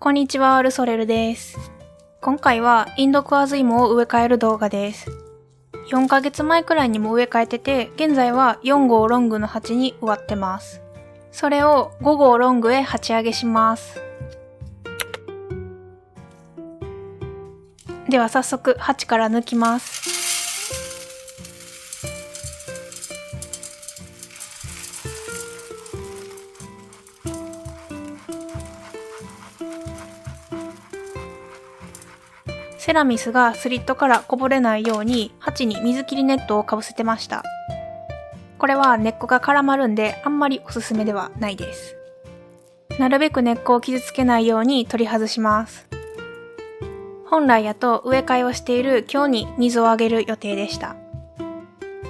こんにちは、ルソレルです。今回はインドクワズイモを植え替える動画です。4ヶ月前くらいにも植え替えてて、現在は4号ロングの鉢に植わってます。それを5号ロングへ鉢上げします。では早速鉢から抜きます。セラミスがスリットからこぼれないように鉢に水切りネットをかぶせてました。これは根っこが絡まるんであんまりおすすめではないです。なるべく根っこを傷つけないように取り外します。本来やと植え替えをしている今日に水をあげる予定でした。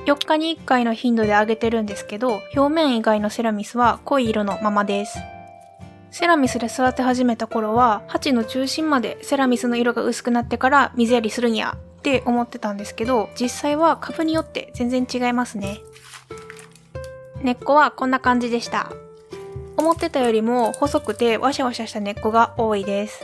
4日に1回の頻度であげてるんですけど、表面以外のセラミスは濃い色のままです。セラミスで育て始めた頃は鉢の中心までセラミスの色が薄くなってから水やりするんやって思ってたんですけど、実際は株によって全然違いますね。根っこはこんな感じでした。思ってたよりも細くてワシャワシャした根っこが多いです。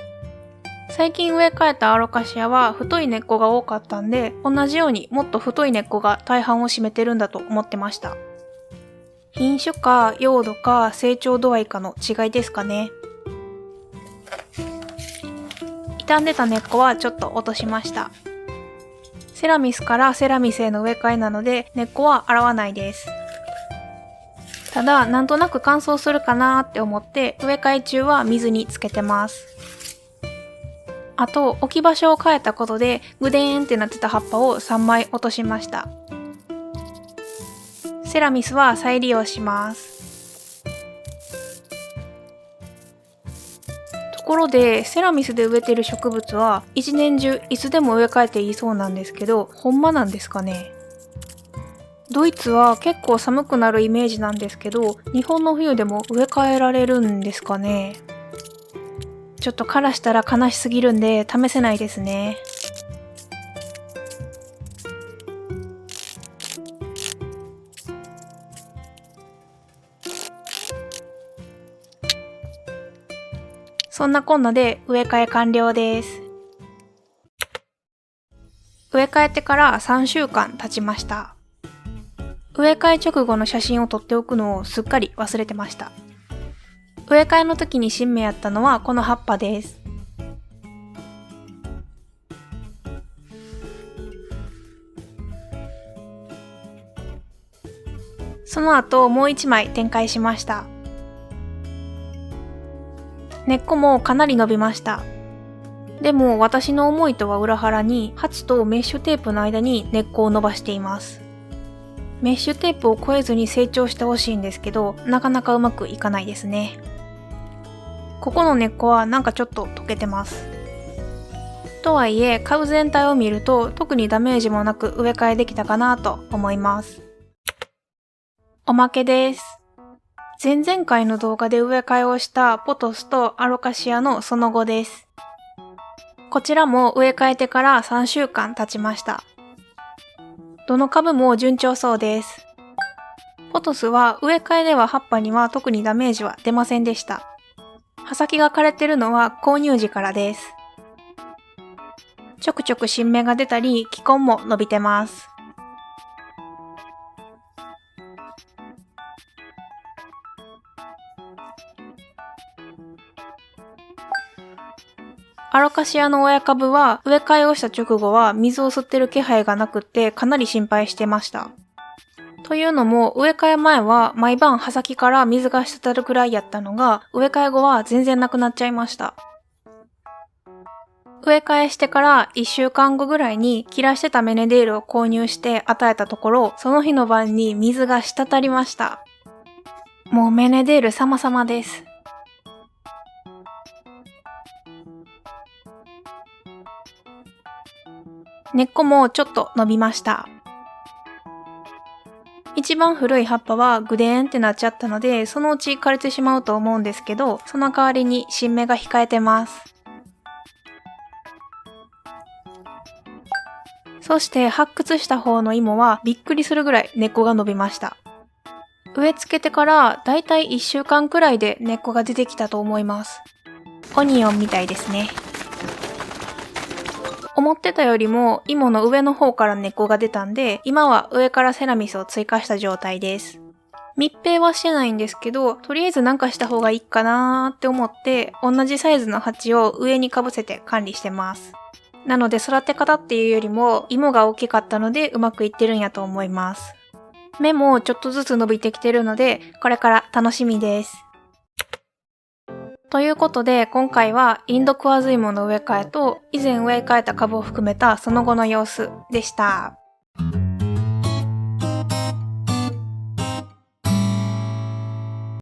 最近植え替えたアロカシアは太い根っこが多かったんで、同じようにもっと太い根っこが大半を占めてるんだと思ってました。品種か用土か成長度合いかの違いですかね。傷んでた根っこはちょっと落としました。セラミスからセラミスへの植え替えなので根っこは洗わないです。ただなんとなく乾燥するかなって思って植え替え中は水につけてます。あと置き場所を変えたことでグデーンってなってた葉っぱを3枚落としました。セラミスは再利用します。ところでセラミスで植えてる植物は一年中いつでも植え替えていいそうなんですけど、ほんまなんですかね。ドイツは結構寒くなるイメージなんですけど、日本の冬でも植え替えられるんですかね。ちょっとからしたら悲しすぎるんで試せないですね。そんなこんなで植え替え完了です。植え替えてから3週間経ちました。植え替え直後の写真を撮っておくのをすっかり忘れてました。植え替えの時に新芽やったのはこの葉っぱです。その後もう1枚展開しました。根っこもかなり伸びました。でも私の思いとは裏腹に鉢とメッシュテープの間に根っこを伸ばしています。メッシュテープを越えずに成長してほしいんですけど、なかなかうまくいかないですね。ここの根っこはなんかちょっと溶けてます。とはいえ株全体を見ると特にダメージもなく植え替えできたかなと思います。おまけです。前々回の動画で植え替えをしたポトスとアロカシアのその後です。こちらも植え替えてから3週間経ちました。どの株も順調そうです。ポトスは植え替えでは葉っぱには特にダメージは出ませんでした。葉先が枯れてるのは購入時からです。ちょくちょく新芽が出たり、気根も伸びてます。アロカシアの親株は植え替えをした直後は水を吸ってる気配がなくってかなり心配してました。というのも植え替え前は毎晩葉先から水が滴るくらいやったのが植え替え後は全然なくなっちゃいました。植え替えしてから1週間後ぐらいに切らしてたメネデールを購入して与えたところ、その日の晩に水が滴りました。もうメネデール様々です。根っこもちょっと伸びました。一番古い葉っぱはグデーンってなっちゃったので、そのうち枯れてしまうと思うんですけど、その代わりに新芽が控えてます。そして発掘した方の芋はびっくりするぐらい根っこが伸びました。植え付けてからだいたい1週間くらいで根っこが出てきたと思います。オニオンみたいですね。思ってたよりも芋の上の方から根っこが出たんで、今は上からセラミスを追加した状態です。密閉はしてないんですけど、とりあえずなんかした方がいいかなーって思って、同じサイズの鉢を上にかぶせて管理してます。なので育て方っていうよりも芋が大きかったのでうまくいってるんやと思います。芽もちょっとずつ伸びてきてるので、これから楽しみです。ということで、今回はインドクワズイモの植え替えと以前植え替えた株を含めたその後の様子でした。